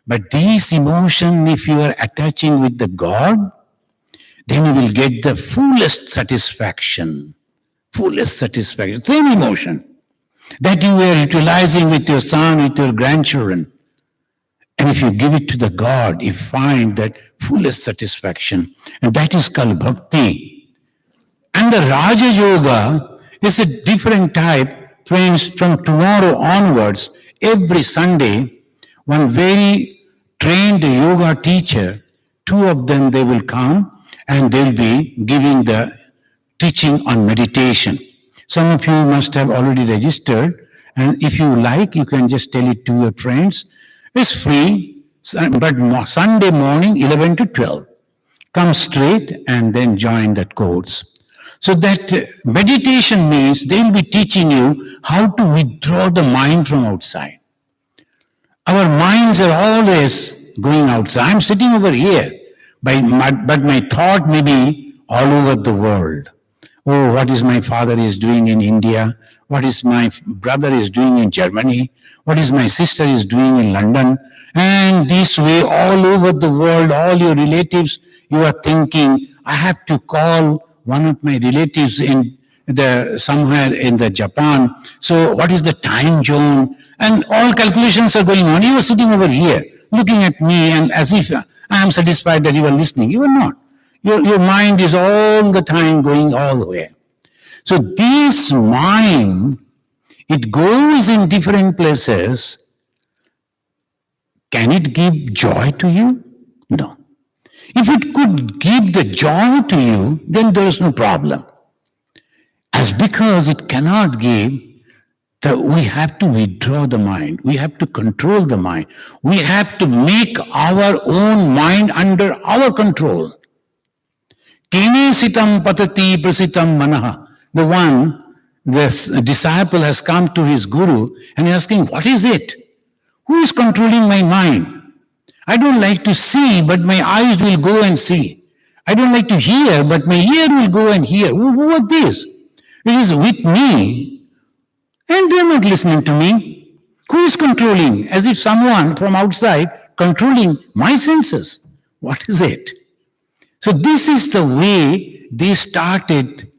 But these emotions, if you are attaching with the God, then you will get the fullest satisfaction. Fullest satisfaction. Same emotion that you were utilizing with your son, with your grandchildren. And if you give it to the God, you find that fullest satisfaction. And that is called bhakti. And the Raja Yoga is a different type. Friends, from tomorrow onwards, every Sunday, one very trained yoga teacher, two of them, they will come and they'll be giving the teaching on meditation. Some of you must have already registered. And if you like, you can just tell it to your friends. It's free, but Sunday morning, 11 to 12. Come straight and then join that course. So that meditation means they will be teaching you how to withdraw the mind from outside. Our minds are always going outside. I'm sitting over here, but my thought may be all over the world. Oh, what is my father is doing in India? What is my brother is doing in Germany? What is my sister is doing in London? And this way, all over the world, all your relatives, you are thinking, I have to call one of my relatives in somewhere in the Japan. So what is the time zone? And all calculations are going on. You are sitting over here, looking at me, and as if I am satisfied that you are listening. You are not. Your mind is all the time going all the way. So this mind, it goes in different places. Can it give joy to you? No. If it could give the joy to you, then there is no problem. As because it cannot give, we have to withdraw the mind. We have to control the mind. We have to make our own mind under our control. Kene sitam patati prasitam manaha. The disciple has come to his guru and asking, what is it? Who is controlling my mind? I don't like to see, but my eyes will go and see. I don't like to hear, but my ear will go and hear. Who is this? It is with me, and they are not listening to me. Who is controlling? As if someone from outside controlling my senses. What is it? So this is the way they started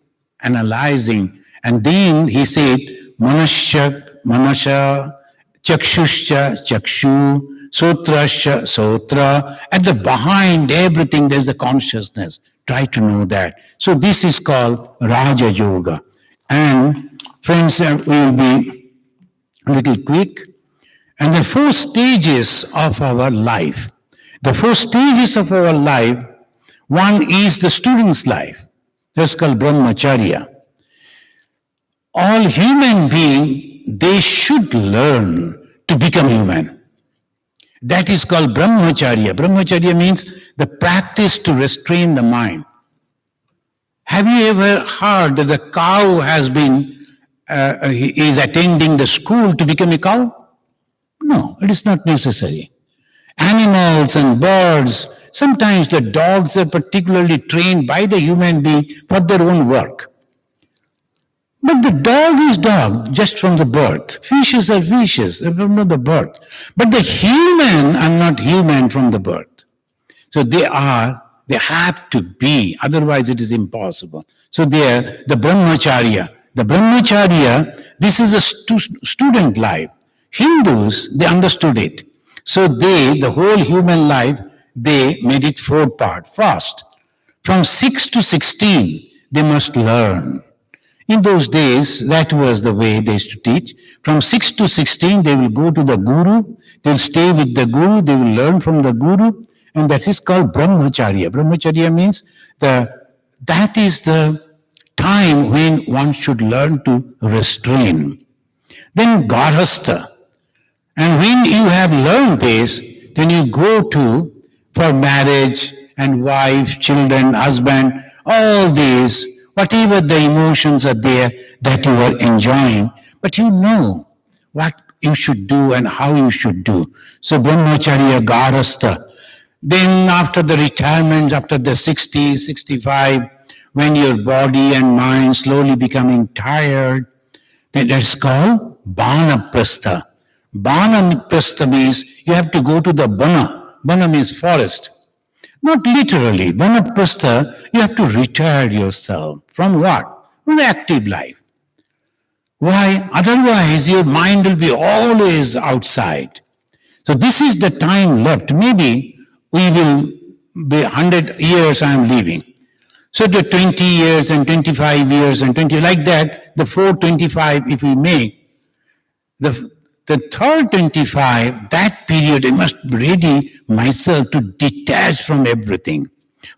analyzing. And then he said, manasya, chakshuscha, chakshu, sotrasya, sotra. At the behind everything, there's the consciousness. Try to know that. So this is called Raja Yoga. And friends, we will be a little quick. And the 4 stages of our life. The 4 stages of our life, one is the student's life. That's called Brahmacharya. All human beings, they should learn to become human. That is called Brahmacharya. Brahmacharya means the practice to restrain the mind. Have you ever heard that the cow is attending the school to become a cow? No, it is not necessary. Animals and birds, Sometimes the dogs are particularly trained by the human being for their own work. But the dog is dog just from the birth. Fishes are fishes from the birth. But the human are not human from the birth. So they have to be, otherwise it is impossible. So there, the Brahmacharya. The Brahmacharya, this is a student life. Hindus, they understood it. So the whole human life, they made it 4 parts. First, from 6 to 16, they must learn. In those days, that was the way they used to teach. From 6 to 16, they will go to the Guru, they will stay with the Guru, they will learn from the Guru, and that is called Brahmacharya. Brahmacharya means that is the time when one should learn to restrain. Then Garhastha. And when you have learned this, then you go for marriage and wife, children, husband, all these, whatever the emotions are there that you are enjoying, but you know what you should do and how you should do. So Brahmacharya, Garhastha. Then after the retirement, after the 60, 65, when your body and mind slowly becoming tired, then that's called Banaprastha. Banaprastha means you have to go to the Bana. Bana means forest. Not literally. Banaprastha, you have to retire yourself. From what? From the active life. Why? Otherwise your mind will be always outside. So this is the time left. Maybe we will be 100 years I am leaving. So the 20 years and 25 years and 20, like that, the 425 if we make, the third 25, that period I must ready myself to detach from everything.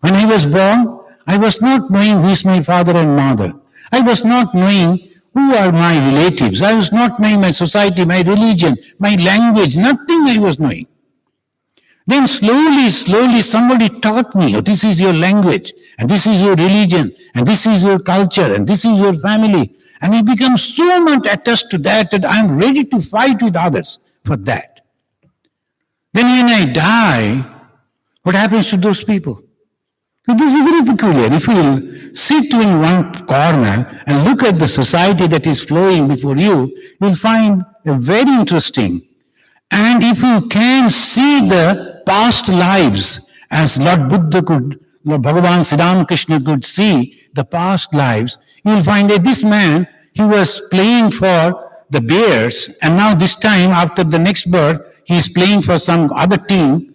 When I was born, I was not knowing who is my father and mother. I was not knowing who are my relatives. I was not knowing my society, my religion, my language, nothing I was knowing. Then slowly somebody taught me, oh, this is your language, and this is your religion, and this is your culture, and this is your family. And I become so much attached to that I'm ready to fight with others for that. Then when I die, what happens to those people? So this is very peculiar. If you sit in one corner and look at the society that is flowing before you, you'll find very interesting. And if you can see the past lives, as Lord Buddha could, Lord Bhagavan Siddham Krishna could see the past lives, you will find that this man, he was playing for the bears, and now this time, after the next birth, he is playing for some other team,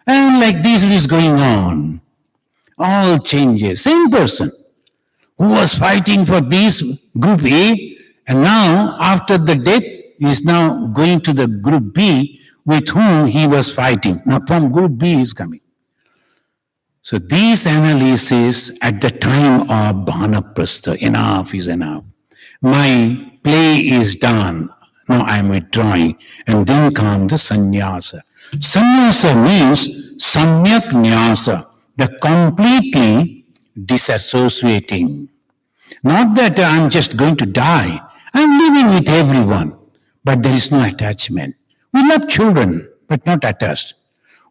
and like this it is going on. All changes. Same person who was fighting for this group A, and now, after the death, he is now going to the group B with whom he was fighting. Now from group B is coming. So these analyses at the time of Banaprastha, enough is enough. My play is done. Now I am withdrawing. And then comes the sannyasa. Sannyasa means samyak nyasa, the completely disassociating. Not that I am just going to die. I am living with everyone. But there is no attachment. We love children, but not attached.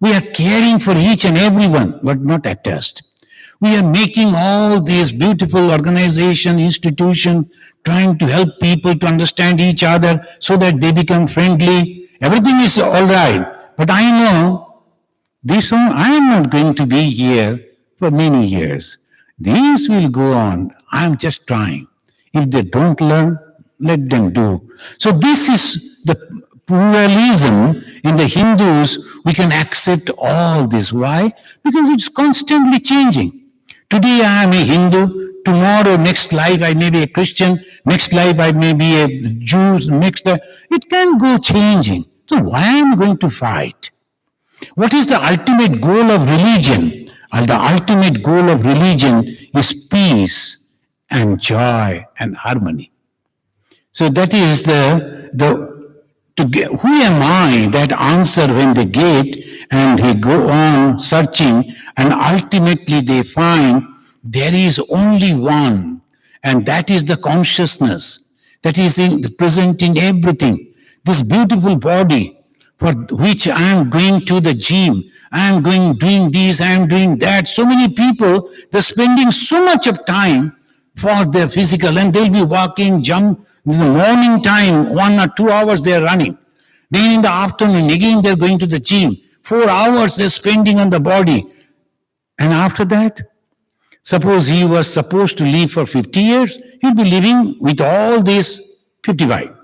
We are caring for each and everyone, but not attached. We are making all these beautiful organizations, institutions, trying to help people to understand each other so that they become friendly. Everything is all right. But I know this one, I am not going to be here for many years. These will go on. I am just trying. If they don't learn, let them do. So this is the pluralism in the Hindus. We can accept all this. Why? Because it's constantly changing. Today I am a Hindu. Tomorrow, next life, I may be a Christian. Next life, I may be a Jew. It can go changing. So why am I going to fight? What is the ultimate goal of religion? The ultimate goal of religion is peace and joy and harmony. So that is who am I, that answer when they get and they go on searching, and ultimately they find there is only one, and that is the consciousness that is present in everything. This beautiful body for which I am going to the gym, I am doing this, I am doing that. So many people, they're spending so much of time for their physical, and they'll be walking, jump, in the morning time, 1 or 2 hours they're running. Then in the afternoon, again they're going to the gym. 4 hours they're spending on the body. And after that, suppose he was supposed to live for 50 years, he'll be living with all this 55.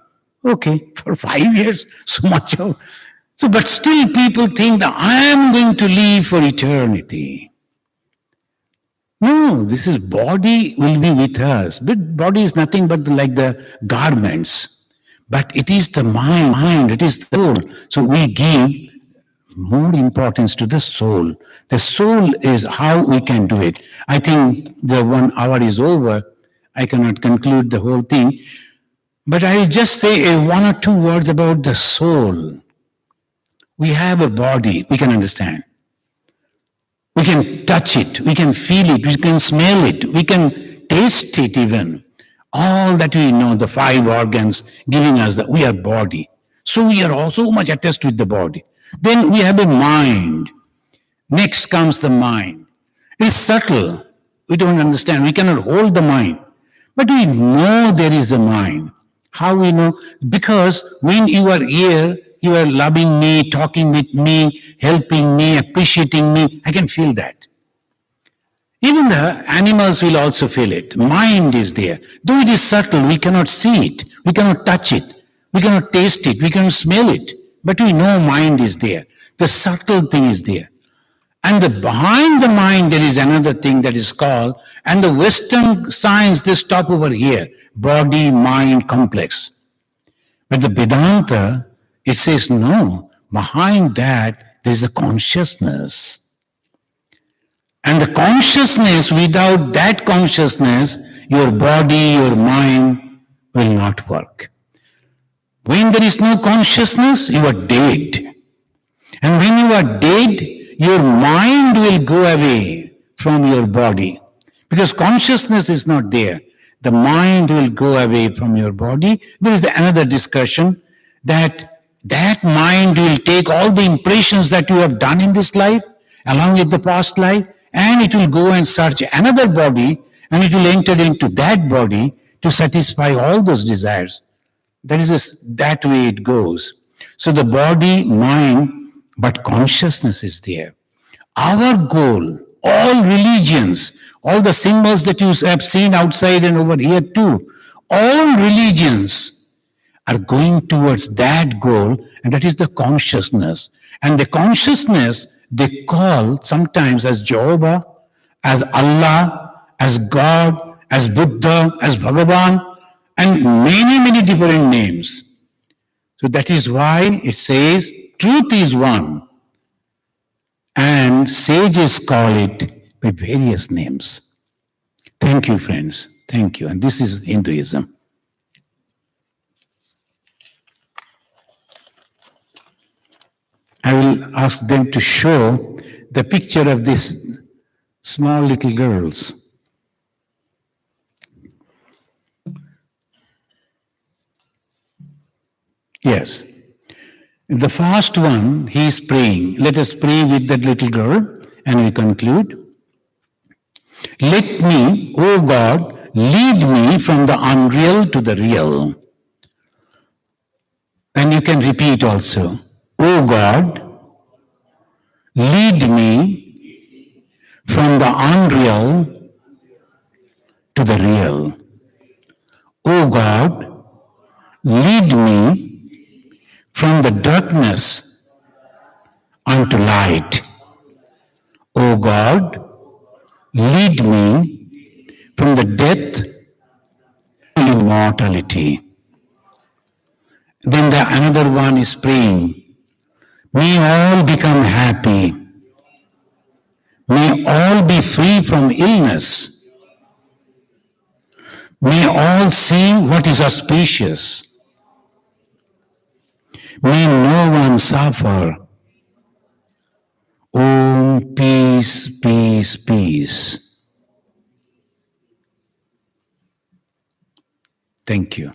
Okay, for 5 years, so much of. So, but still people think that I am going to live for eternity. No, this is body will be with us. But body is nothing but like the garments. But it is the mind, it is the soul. So we give more importance to the soul. The soul is how we can do it. I think the 1 hour is over. I cannot conclude the whole thing. But I'll just say 1 or 2 words about the soul. We have a body, we can understand. We can touch it, we can feel it, we can smell it, we can taste it even. All that we know, the 5 organs giving us that we are body. So we are also much attached with the body. Then we have a mind. Next comes the mind. It's subtle. We don't understand. We cannot hold the mind. But we know there is a mind. How we know? Because when you are here, you are loving me, talking with me, helping me, appreciating me. I can feel that. Even the animals will also feel it. Mind is there. Though it is subtle, we cannot see it. We cannot touch it. We cannot taste it. We cannot smell it. But we know mind is there. The subtle thing is there. And behind the mind, there is another thing that is called, and the Western science, they stop over here, body, mind, complex. But the Vedanta, it says, no, behind that, there is a consciousness. And the consciousness, without that consciousness, your body, your mind will not work. When there is no consciousness, you are dead. And when you are dead, your mind will go away from your body. Because consciousness is not there. The mind will go away from your body. There is another discussion that mind will take all the impressions that you have done in this life, along with the past life, and it will go and search another body, and it will enter into that body to satisfy all those desires. That way it goes. So the body, mind, but consciousness is there. Our goal, all religions, all the symbols that you have seen outside and over here too, all religions are going towards that goal, and that is the consciousness. And the consciousness they call sometimes as Jehovah, as Allah, as God, as Buddha, as Bhagavan, and many, many different names. So that is why it says, truth is one. And sages call it by various names. Thank you, friends. Thank you. And this is Hinduism. I will ask them to show the picture of these small little girls. Yes. The first one, he is praying. Let us pray with that little girl and we conclude. Let me, O God, lead me from the unreal to the real. And you can repeat also. O God, lead me from the unreal to the real. O God, lead me from the darkness unto light. O God, lead me from the death to immortality. Then another one is praying, may all become happy. May all be free from illness. May all see what is auspicious. May no one suffer. Om, peace, peace, peace. Thank you.